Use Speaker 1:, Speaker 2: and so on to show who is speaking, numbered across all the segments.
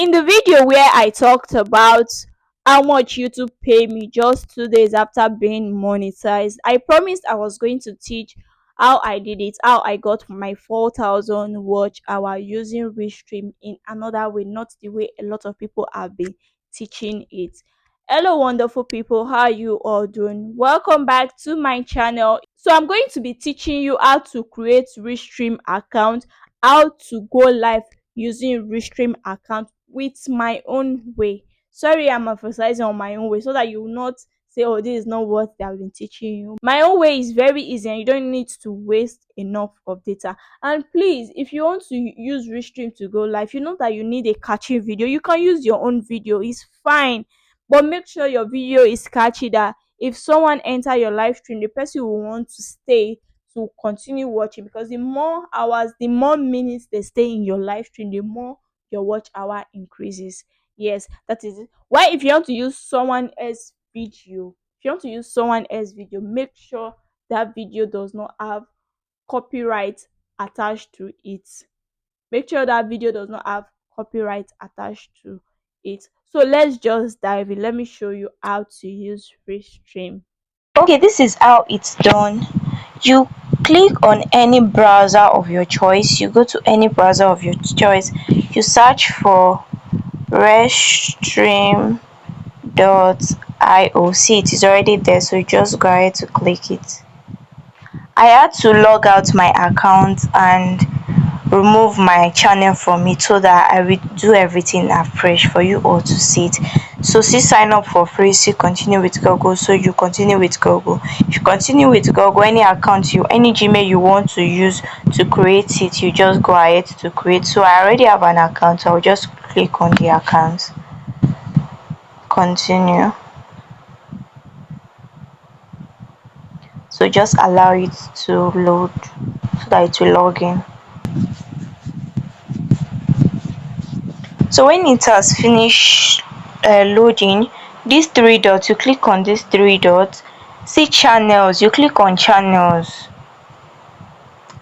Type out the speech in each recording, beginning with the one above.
Speaker 1: In the video where I talked about how much YouTube paid me just 2 days after being monetized, I promised I was going to teach how I did it, how I got my 4,000 watch hour using Restream in another way, not the way a lot of people have been teaching it. Hello, wonderful people, how are you all doing? Welcome back to my channel. So I'm going to be teaching you how to create Restream account, how to go live using Restream account with my own way. Sorry, I'm emphasizing on my own way so that you will not say, oh, this is not what they have been teaching you. My own way is very easy and you don't need to waste enough of data. And please, if you want to use Restream to go live, you know that you need a catchy video. You can use your own video, it's fine. But make sure your video is catchy that if someone enter your live stream, the person will want to stay to continue watching, because the more hours, the more minutes they stay in your live stream, the more your watch hour increases. Yes, that is it. Why, if you want to use someone else video, make sure that video does not have copyright attached to it. Make sure that video does not have copyright attached to it. So let's just dive in. Let me show you how to use Restream.
Speaker 2: Okay, this is how it's done. You click on any browser of your choice. You go to any browser of your choice. You search for restream.io. See, it is already there, so you just go ahead to click it. I had to log out my account and remove my channel from it so that I will do everything afresh for you all to see it. So see, sign up for free, see continue with Google, so you continue with Google. If you continue with Google, any account any Gmail you want to use to create it, you just go ahead to create. So I already have an account, so I'll just click on the account, continue. So just allow it to load so that it will log in. So when it has finished loading, these three dots, you click on these three dots. See channels, you click on channels.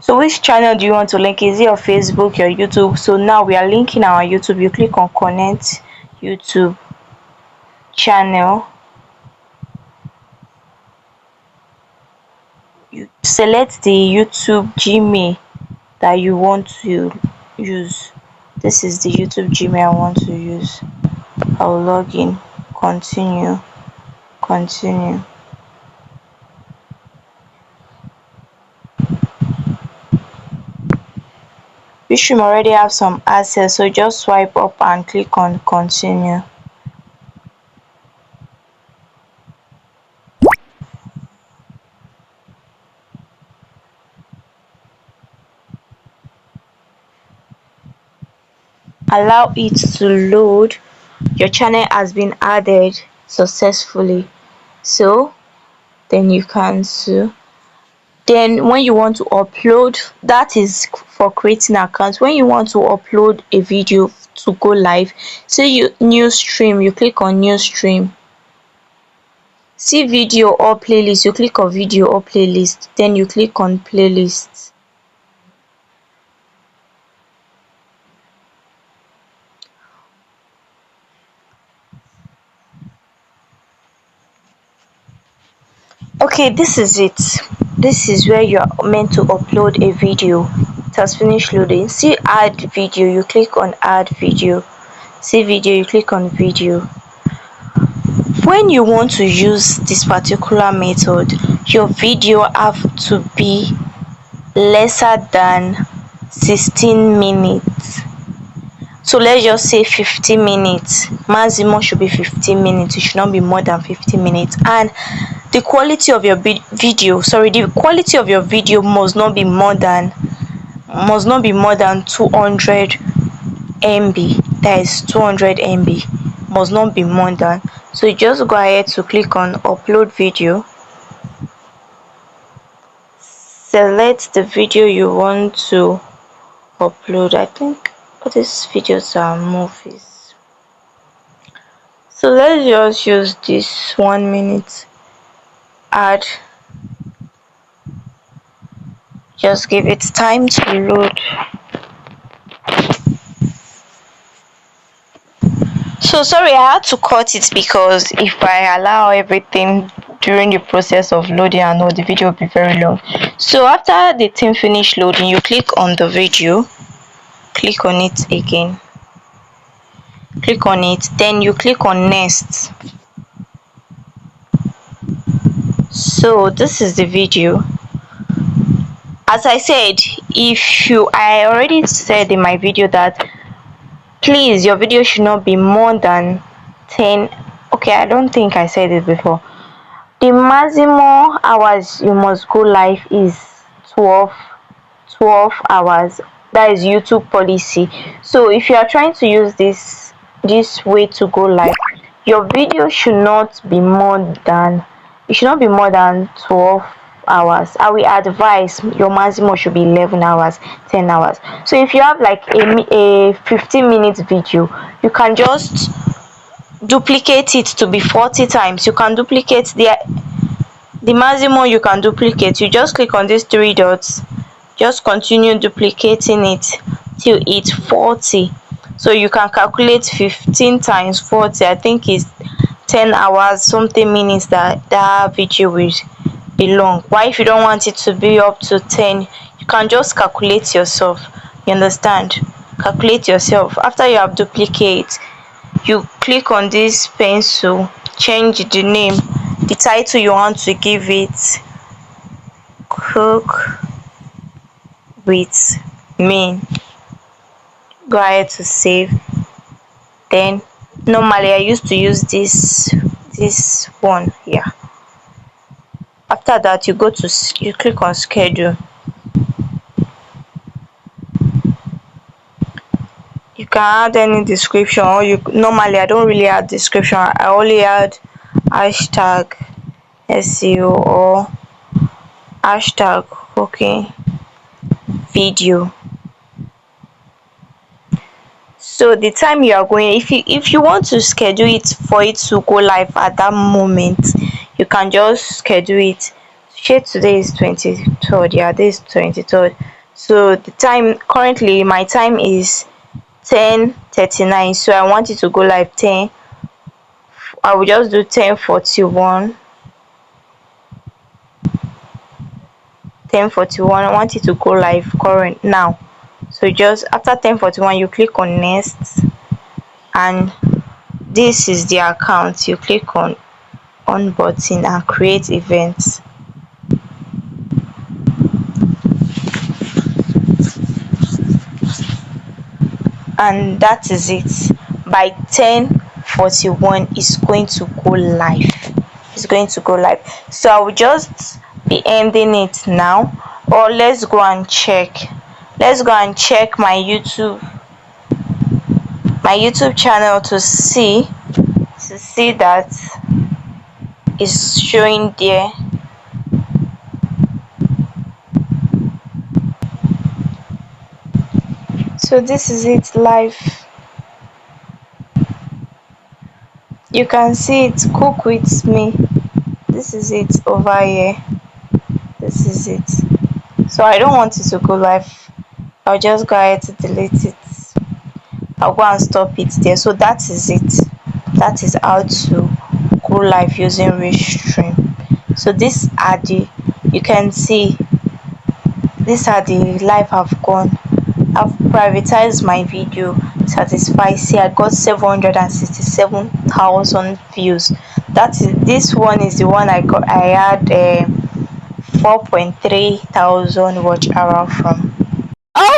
Speaker 2: So which channel do you want to link? Is it your Facebook, your YouTube? So now we are linking our YouTube. You click on connect YouTube channel. You select the YouTube Gmail that you want to use. This is the YouTube Gmail I want to use. I'll log in, continue, continue. Restream already have some access, so just swipe up and click on continue. Allow it to load. Your channel has been added successfully, so then you cancel. Then when you want to upload, that is for creating accounts. When you want to upload a video to go live, say you new stream, you click on new stream. See video or playlist, you click on video or playlist, then you click on playlist. Okay, this is it. This is where you are meant to upload a video. It has finished loading. See add video, you click on add video. See video, you click on video. When you want to use this particular method, your video have to be lesser than 16 minutes. So let's just say 15 minutes. Maximum should be 15 minutes. It should not be more than 15 minutes. And the quality of your the quality of your video must not be more than 200 MB. That is 200 MB. Must not be more than. So you just go ahead to click on upload video. Select the video you want to upload. I think these videos are movies, so let's just use this 1 minute ad. Just give it time to load. So sorry, I had to cut it because if I allow everything during the process of loading and all, the video will be very long. So after the thing finish loading, you click on the video, click on it again, click on it, then you click on next. So this is the video. As I said, if you I already said in my video that please your video should not be more than 10. Okay, I don't think I said it before. The maximum hours you must go live is 12 hours. That is YouTube policy. So if you are trying to use this way to go live, your video should not be more than, it should not be more than 12 hours. I will advise your maximum should be 11 hours, 10 hours. So if you have like a 15-minute video, you can just duplicate it to be 40 times. You can duplicate the maximum you can duplicate. You just click on these three dots, just continue duplicating it till it's 40. So you can calculate 15 times 40, I think it's 10 hours something minutes that video will be long. Why, if you don't want it to be up to 10, you can just calculate yourself. You understand? Calculate yourself. After you have duplicate, you click on this pencil, change the name, the title you want to give it, cook with me. Go ahead to save. Then normally I used to use this one here. After that, you go to you click on schedule. You can add any description, or you normally I don't really add description. I only add hashtag SEO or hashtag okay video. So the time you are going, if you want to schedule it for it to go live at that moment, you can just schedule it. Shey today is 23rd, yeah, this is 23rd. So the time, currently my time is 10:39, so I want it to go live 10. I will just do 10:41. 10:41, I want it to go live current now. So just after 10:41, you click on next, and this is the account. You click on button and create events. And that is it. By 10:41, it's going to go live. It's going to go live. So I will just be ending it now, or let's go and check. Let's go and check my YouTube channel to see that it's showing there. So this is it live. You can see it, cook with me. This is it over here. This is it. So I don't want it to go live. I'll just go ahead to delete it. I'll go and stop it there. So that is it. That is how to go live using Restream. So this are the, you can see these are the live I've gone. I've privatized my video. Satisfy, see I got 767,000 views. That is, this one is the one I got. I had 4.3 thousand watch hour from.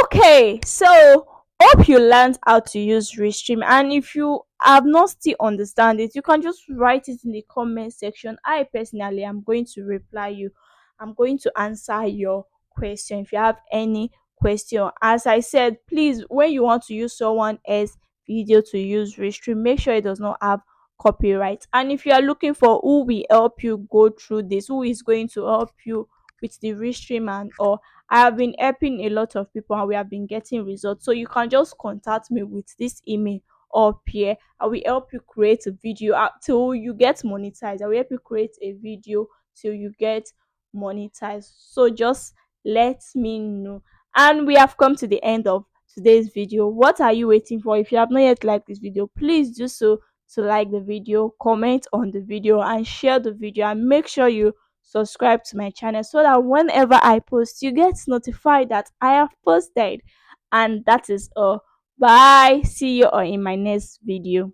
Speaker 1: Okay, so hope you learned how to use Restream, and if you have not still understand it, you can just write it in the comment section. I personally am going to reply you. I'm going to answer your question if you have any question. As I said, please, when you want to use someone else video to use Restream, make sure it does not have copyright. And if you are looking for who will help you go through this, who is going to help you with the Restream and or, I have been helping a lot of people and we have been getting results. So you can just contact me with this email up here. I will help you create a video till you get monetized. I will help you create a video till you get monetized. So just let me know. And we have come to the end of today's video. What are you waiting for? If you have not yet liked this video, please do so to like the video, comment on the video, and share the video, and make sure you subscribe to my channel so that whenever I post, you get notified that I have posted. And that is all. Bye. See you all in my next video.